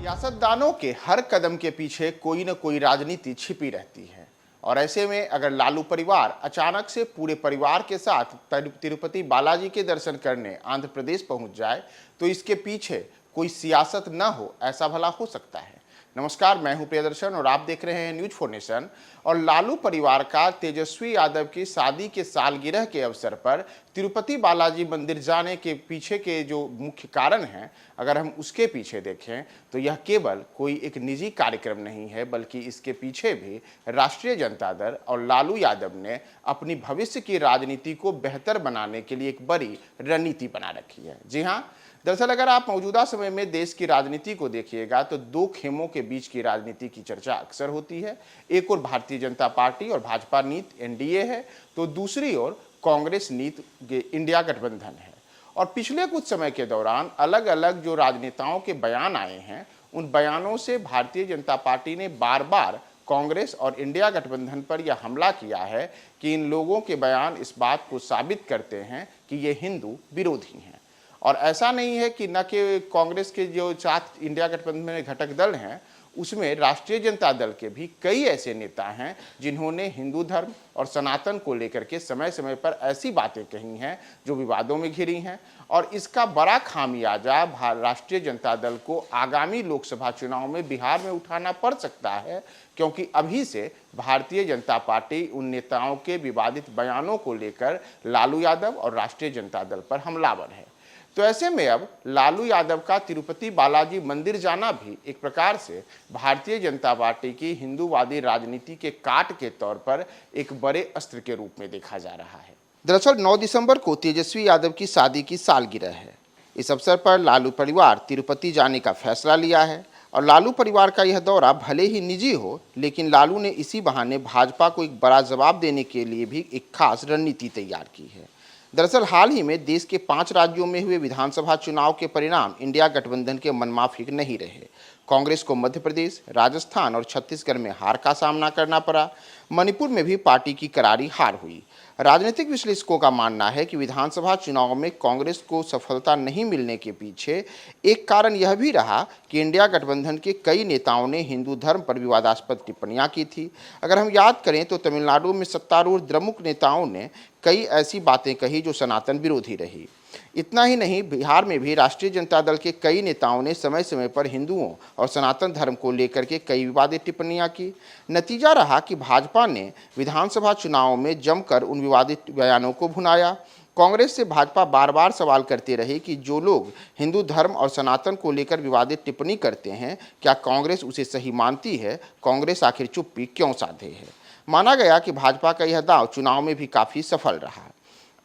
सियासतदानों के हर कदम के पीछे कोई न कोई राजनीति छिपी रहती है। और ऐसे में अगर लालू परिवार अचानक से पूरे परिवार के साथ तिरुपति बालाजी के दर्शन करने आंध्र प्रदेश पहुंच जाए तो इसके पीछे कोई सियासत न हो, ऐसा भला हो सकता है। नमस्कार, मैं हूं प्रियदर्शन और आप देख रहे हैं न्यूज फॉर नेशन। और लालू परिवार का तेजस्वी यादव की शादी के सालगिरह के अवसर पर तिरुपति बालाजी मंदिर जाने के पीछे के जो मुख्य कारण हैं, अगर हम उसके पीछे देखें तो यह केवल कोई एक निजी कार्यक्रम नहीं है, बल्कि इसके पीछे भी राष्ट्रीय जनता दल और लालू यादव ने अपनी भविष्य की राजनीति को बेहतर बनाने के लिए एक बड़ी रणनीति बना रखी है। जी हाँ, दरअसल अगर आप मौजूदा समय में देश की राजनीति को देखिएगा तो दो खेमों के बीच की राजनीति की चर्चा अक्सर होती है। एक ओर भारतीय जनता पार्टी और भाजपा नीति एनडीए है, तो दूसरी ओर कांग्रेस नीति इंडिया गठबंधन है। और पिछले कुछ समय के दौरान अलग अलग जो राजनेताओं के बयान आए हैं, उन बयानों से भारतीय जनता पार्टी ने बार बार कांग्रेस और इंडिया गठबंधन पर यह हमला किया है कि इन लोगों के बयान इस बात को साबित करते हैं कि ये हिंदू विरोधी हैं। और ऐसा नहीं है कि न कि कांग्रेस के जो साथ इंडिया गठबंधन में घटक दल हैं, उसमें राष्ट्रीय जनता दल के भी कई ऐसे नेता हैं जिन्होंने हिंदू धर्म और सनातन को लेकर के समय समय पर ऐसी बातें कही हैं जो विवादों में घिरी हैं। और इसका बड़ा खामियाजा राष्ट्रीय जनता दल को आगामी लोकसभा चुनाव में बिहार में उठाना पड़ सकता है, क्योंकि अभी से भारतीय जनता पार्टी उन नेताओं के विवादित बयानों को लेकर लालू यादव और राष्ट्रीय जनता दल पर हमलावर है। तो ऐसे में अब लालू यादव का तिरुपति बालाजी मंदिर जाना भी एक प्रकार से भारतीय जनता पार्टी की हिंदूवादी राजनीति के काट के तौर पर एक बड़े अस्त्र के रूप में देखा जा रहा है। दरअसल 9 दिसंबर को तेजस्वी यादव की शादी की सालगिरह है। इस अवसर पर लालू परिवार तिरुपति जाने का फैसला लिया है। और लालू परिवार का यह दौरा भले ही निजी हो, लेकिन लालू ने इसी बहाने भाजपा को एक बड़ा जवाब देने के लिए भी एक खास रणनीति तैयार की है। दरअसल हाल ही में देश के 5 राज्यों में हुए विधानसभा चुनाव के परिणाम इंडिया गठबंधन के मनमाफिक नहीं रहे। कांग्रेस को मध्य प्रदेश, राजस्थान और छत्तीसगढ़ में हार का सामना करना पड़ा। मणिपुर में भी पार्टी की करारी हार हुई। राजनीतिक विश्लेषकों का मानना है कि विधानसभा चुनाव में कांग्रेस को सफलता नहीं मिलने के पीछे एक कारण यह भी रहा कि इंडिया गठबंधन के कई नेताओं ने हिंदू धर्म पर विवादास्पद टिप्पणियां की थी। अगर हम याद करें तो तमिलनाडु में सत्तारूढ़ द्रमुक नेताओं ने कई ऐसी बातें कही जो सनातन विरोधी रही। इतना ही नहीं, बिहार में भी राष्ट्रीय जनता दल के कई नेताओं ने समय समय पर हिंदुओं और सनातन धर्म को लेकर के कई विवादित टिप्पणियां की। नतीजा रहा कि भाजपा ने विधानसभा चुनाव में जमकर उन विवादित बयानों को भुनाया। कांग्रेस से भाजपा बार बार सवाल करते रहे कि जो लोग हिंदू धर्म और सनातन को लेकर विवादित टिप्पणी करते हैं, क्या कांग्रेस उसे सही मानती है? कांग्रेस आखिर चुप्पी क्यों साधे है? माना गया कि भाजपा का यह दांव चुनाव में भी काफ़ी सफल रहा।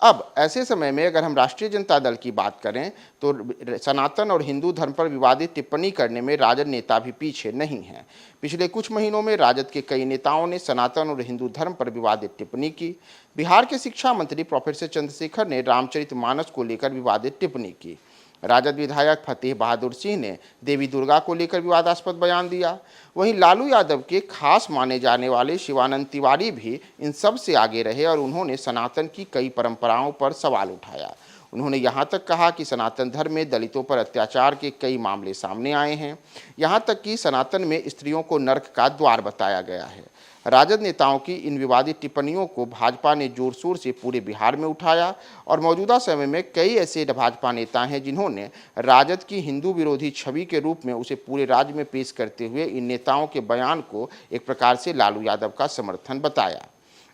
अब ऐसे समय में अगर हम राष्ट्रीय जनता दल की बात करें तो सनातन और हिंदू धर्म पर विवादित टिप्पणी करने में राजद नेता भी पीछे नहीं हैं। पिछले कुछ महीनों में राजद के कई नेताओं ने सनातन और हिंदू धर्म पर विवादित टिप्पणी की। बिहार के शिक्षा मंत्री प्रोफेसर चंद्रशेखर ने रामचरितमानस को लेकर विवादित टिप्पणी की। राजद विधायक फतेह बहादुर सिंह ने देवी दुर्गा को लेकर विवादास्पद बयान दिया। वहीं लालू यादव के खास माने जाने वाले शिवानंद तिवारी भी इन सब से आगे रहे और उन्होंने सनातन की कई परंपराओं पर सवाल उठाया। उन्होंने यहाँ तक कहा कि सनातन धर्म में दलितों पर अत्याचार के कई मामले सामने आए हैं। यहाँ तक कि सनातन में स्त्रियों को नर्क का द्वार बताया गया है। राजद नेताओं की इन विवादित टिप्पणियों को भाजपा ने जोर शोर से पूरे बिहार में उठाया। और मौजूदा समय में कई ऐसे भाजपा नेता हैं जिन्होंने राजद की हिंदू विरोधी छवि के रूप में उसे पूरे राज्य में पेश करते हुए इन नेताओं के बयान को एक प्रकार से लालू यादव का समर्थन बताया।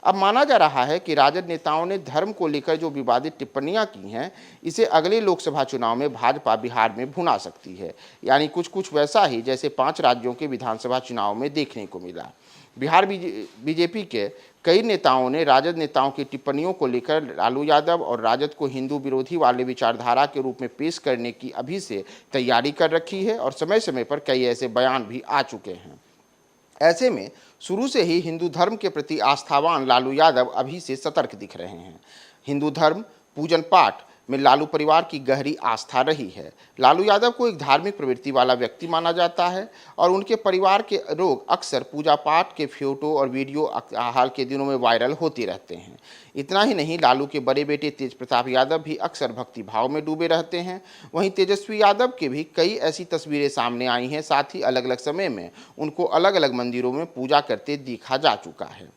अब माना जा रहा है कि राजद नेताओं ने धर्म को लेकर जो विवादित टिप्पणियां की हैं, इसे अगले लोकसभा चुनाव में भाजपा बिहार में भुना सकती है। यानी कुछ वैसा ही जैसे 5 राज्यों के विधानसभा चुनाव में देखने को मिला। बिहार बीजेपी के कई नेताओं ने राजद नेताओं की टिप्पणियों को लेकर लालू यादव और राजद को हिंदू विरोधी वाले विचारधारा के रूप में पेश करने की अभी से तैयारी कर रखी है और समय समय पर कई ऐसे बयान भी आ चुके हैं। ऐसे में शुरू से ही हिंदू धर्म के प्रति आस्थावान लालू यादव अभी से सतर्क दिख रहे हैं। हिंदू धर्म, पूजन पाठ, में लालू परिवार की गहरी आस्था रही है। लालू यादव को एक धार्मिक प्रवृत्ति वाला व्यक्ति माना जाता है और उनके परिवार के लोग अक्सर पूजा पाठ के फोटो और वीडियो हाल के दिनों में वायरल होते रहते हैं। इतना ही नहीं, लालू के बड़े बेटे तेज प्रताप यादव भी अक्सर भक्ति भाव में डूबे रहते हैं। वहीं तेजस्वी यादव के भी कई ऐसी तस्वीरें सामने आई हैं। साथ ही अलग अलग समय में उनको अलग अलग मंदिरों में पूजा करते देखा जा चुका है।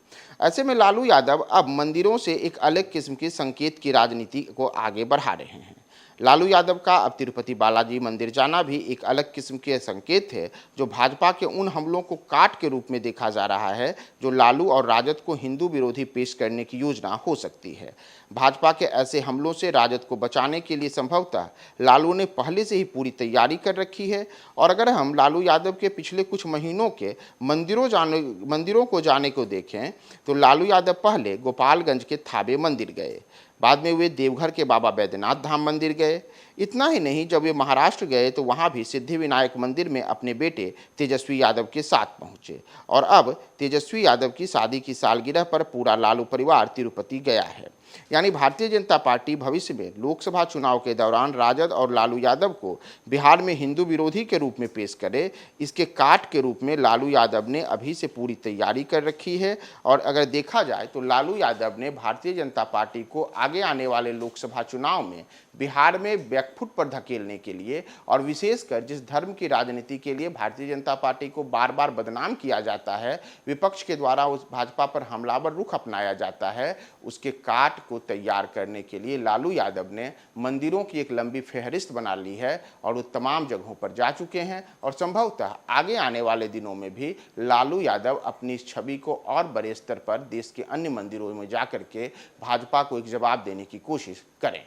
ऐसे में लालू यादव अब मंदिरों से एक अलग किस्म के संकेत की राजनीति को आगे बढ़ा रहे हैं। लालू यादव का अब तिरुपति बालाजी मंदिर जाना भी एक अलग किस्म के संकेत है, जो भाजपा के उन हमलों को काट के रूप में देखा जा रहा है जो लालू और राजद को हिंदू विरोधी पेश करने की योजना हो सकती है। भाजपा के ऐसे हमलों से राजद को बचाने के लिए संभवतः लालू ने पहले से ही पूरी तैयारी कर रखी है। और अगर हम लालू यादव के पिछले कुछ महीनों के मंदिरों को जाने को देखें तो लालू यादव पहले गोपालगंज के थाबे मंदिर गए, बाद में वे देवघर के बाबा बैद्यनाथ धाम मंदिर गए। इतना ही नहीं, जब वे महाराष्ट्र गए तो वहां भी सिद्धिविनायक मंदिर में अपने बेटे तेजस्वी यादव के साथ पहुंचे। और अब तेजस्वी यादव की शादी की सालगिरह पर पूरा लालू परिवार तिरुपति गया है। यानी भारतीय जनता पार्टी भविष्य में लोकसभा चुनाव के दौरान राजद और लालू यादव को बिहार में हिंदू विरोधी के रूप में पेश करे, इसके काट के रूप में लालू यादव ने अभी से पूरी तैयारी कर रखी है। और अगर देखा जाए तो लालू यादव ने भारतीय जनता पार्टी को आगे आने वाले लोकसभा चुनाव में बिहार में बैकफुट पर धकेलने के लिए, और विशेषकर जिस धर्म की राजनीति के लिए भारतीय जनता पार्टी को बार बार बदनाम किया जाता है, विपक्ष के द्वारा उस भाजपा पर हमलावर रुख अपनाया जाता है, उसके काट को तैयार करने के लिए लालू यादव ने मंदिरों की एक लंबी फहरिस्त बना ली है और वो तमाम जगहों पर जा चुके हैं। और संभवतः आगे आने वाले दिनों में भी लालू यादव अपनी इस छवि को और बड़े स्तर पर देश के अन्य मंदिरों में जाकर के भाजपा को एक जवाब देने की कोशिश करें।